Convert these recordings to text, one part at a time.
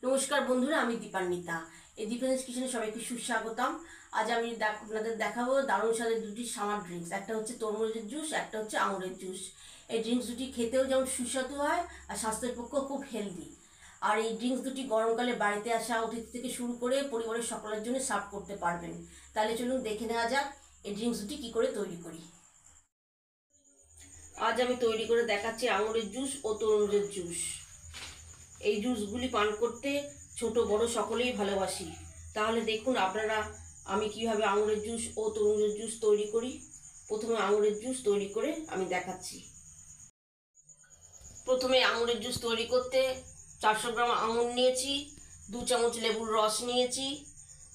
নমস্কার বন্ধুরা, আমি দীপান্বিতা। এই দীপান্বিতা কিচেনে সবাইকে সুস্বাগতম। আজ আমি আপনাদের দেখাবো দারুণ স্বাদের দুটি সামার ড্রিঙ্কস। একটা হচ্ছে তরমুজের জুস, একটা হচ্ছে আঙুরের জুস। এই ড্রিঙ্কস দুটি খেতেও যেমন সুস্বাদু হয় আর স্বাস্থ্যের পক্ষেও খুব হেলদি। আর এই ড্রিঙ্কস দুটি গরমকালে বাড়িতে আসা অতিথি থেকে শুরু করে পরিবারের সকলের জন্য সার্ভ করতে পারবেন। তাহলে চলুন দেখে নেওয়া যাক এই ড্রিঙ্কস দুটি কী করে তৈরি করি। আজ আমি তৈরি করে দেখাচ্ছি আঙুরের জুস ও তরমুজের জুস। এই জুসগুলি পান করতে ছোট বড় সকলেই ভালোবাসি। তাহলে দেখুন আপনারা আমি কিভাবে আঙুরের জুস ও তরমুজের জুস তৈরি করি। প্রথমে আঙুরের জুস তৈরি করে আমি দেখাচ্ছি। প্রথমে আঙুরের জুস তৈরি করতে 400 গ্রাম আঙুর নিয়েছি, 2 চামচ লেবুর রস নিয়েছি,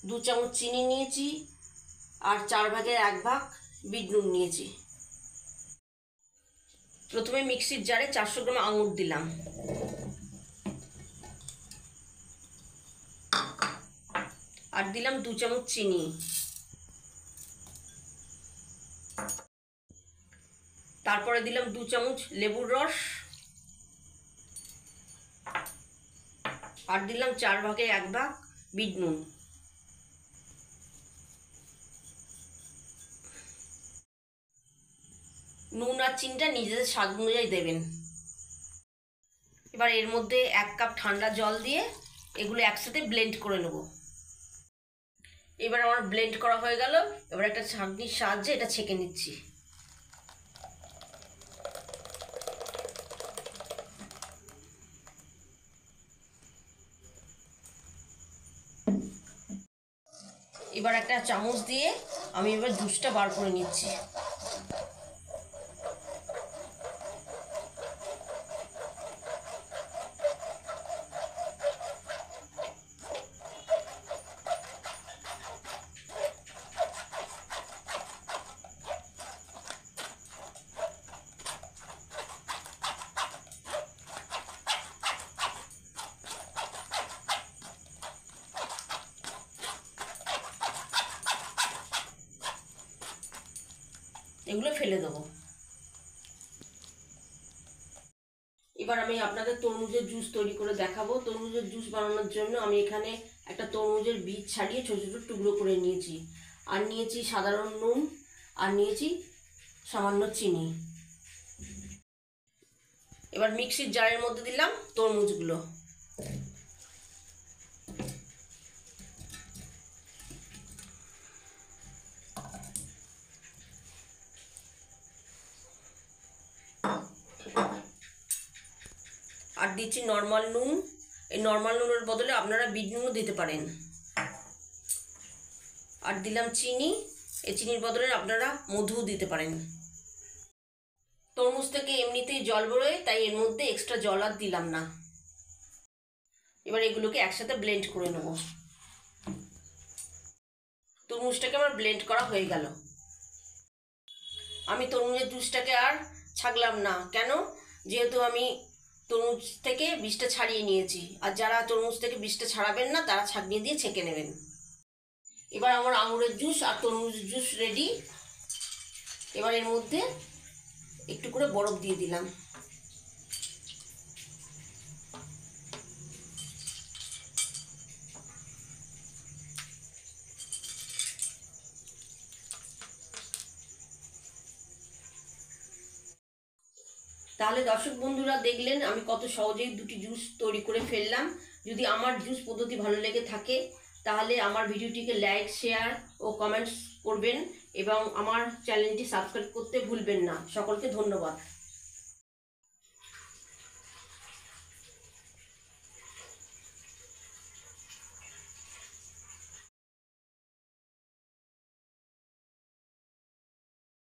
2 চামচ চিনি নিয়েছি, আর 4 ভাগের 1 ভাগ বিট নুন নিয়েছি। প্রথমে মিক্সির জারে 400 গ্রাম আঙুর দিলাম, আর দিলাম 2 চামচ চিনি, তারপরে দিলাম 2 চামচ লেবুর রস, আর দিলাম 4 ভাগের 1 ভাগ বিট নুন। নুন আর চিনিটা নিজেদের স্বাদ অনুযায়ী দেবেন। এবার এর মধ্যে 1 কাপ ঠান্ডা জল দিয়ে এগুলো একসাথে ব্লেন্ড করে নেব। এবার আমার ব্লেন্ড করা হয়ে গেল। এবার একটা ছাঁকনির সাহায্যে এটা ছেঁকে নিচ্ছি। এবার একটা চামচ দিয়ে আমি এবার জুসটা বার করে নিচ্ছি। এগুলো ফেলে দেবো। এবার আমি আপনাদের তরমুজের জুস তৈরি করে দেখাবো। তরমুজের জুস বানানোর জন্য আমি এখানে একটা তরমুজের বীজ ছাড়িয়ে ছোটো ছোটো টুকরো করে নিয়েছি, আর নিয়েছি সাধারণ নুন, আর নিয়েছি সামান্য চিনি। এবার মিক্সির জারের মধ্যে দিলাম তরমুজগুলো। আর দিচ্ছি নর্মাল নুন। এই নর্মাল নুনের বদলে আপনারা বিট নুনও দিতে পারেন। আর দিলাম চিনি। এই চিনির বদলে আপনারা মধুও দিতে পারেন। তরমুজ থেকে এমনিতেই জল বেরোয়, তাই এর মধ্যে এক্সট্রা জল আর দিলাম না। এবার এগুলোকে একসাথে ব্লেন্ড করে নেব। তরমুজটাকে আমার ব্লেন্ড করা হয়ে গেল। আমি তরমুজের জুসটাকে আর ছাঁকলাম না, কেন? যেহেতু আমি তরমুজ থেকে বীজটা ছাড়িয়ে নিয়েছি। আর যারা তরমুজ থেকে বীজটা ছাড়াবেন না তারা ছাঁকনি দিয়ে ছেঁকে নেবেন। এবার আমার আঙুরের জুস আর তরমুজের জুস রেডি। এবার এর মধ্যে একটু করে বরফ দিয়ে দিলাম। তাহলে দর্শক বন্ধুরা দেখলেন আমি কত সহজেই দুটি জুস তৈরি করে ফেললাম। যদি আমার জুস পদ্ধতি ভালো লেগে থাকে তাহলে আমার ভিডিওটিকে লাইক, শেয়ার ও কমেন্টস করবেন এবং আমার চ্যানেলটি সাবস্ক্রাইব করতে ভুলবেন না। সকলকে ধন্যবাদ।